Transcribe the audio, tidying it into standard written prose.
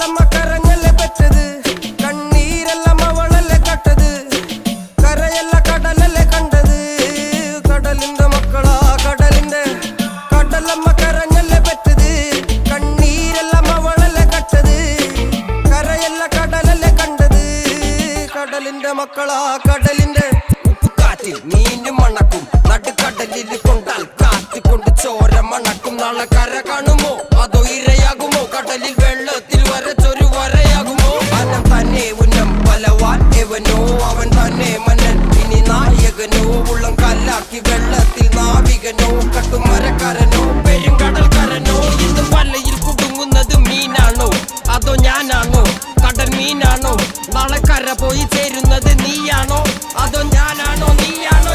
കടലമ്മ കരഞ്ഞല്ലേ പറ്റത് കണ്ണീരെല്ലാം അവളല്ലേ കട്ടത് കരയല്ല കടലല്ലേ കണ്ടത് കടലിന്റെ മക്കളാ കടലിന്റെ കടലമ്മ കരഞ്ഞല്ലേ പറ്റത് കണ്ണീരെല്ലാം അവളല്ലേ കട്ടത് കരയല്ല കടലല്ലേ കണ്ടത് കടലിന്റെ മക്കളാ കടലിന്റെ ഉപ്പുകാറ്റിൽ മീനും മണക്കും നടുക്കടലിൽ കൊണ്ടാൽ കാറ്റിക്കൊണ്ട് ചോര മണക്കും നാളെ കര കാണുമോ അതോ ഇരയാകുമോ കടലിൽ വെള്ളത്തിൽ വരച്ചൊരു വരയാകുമോ അനം തന്നെ ഉന്നം ബലവാൻ എവനോ അവൻ തന്നെ മന്നൻ ഇനി നായകനോ ഉള്ളം കല്ലാക്കി വെള്ളത്തിൽ നാവികനോ കട്ടുമരക്കാരനോ പെരുങ്കടൽക്കാരനോ ഇന്ന് വലയിൽ കുടുങ്ങുന്നത് മീനാണോ അതോ ഞാനാണോ കടൽ മീനാണോ നാളെ കര പോയി ചേരുന്നത് നീയാണോ അതോ ഞാനാണോ നീയാണോ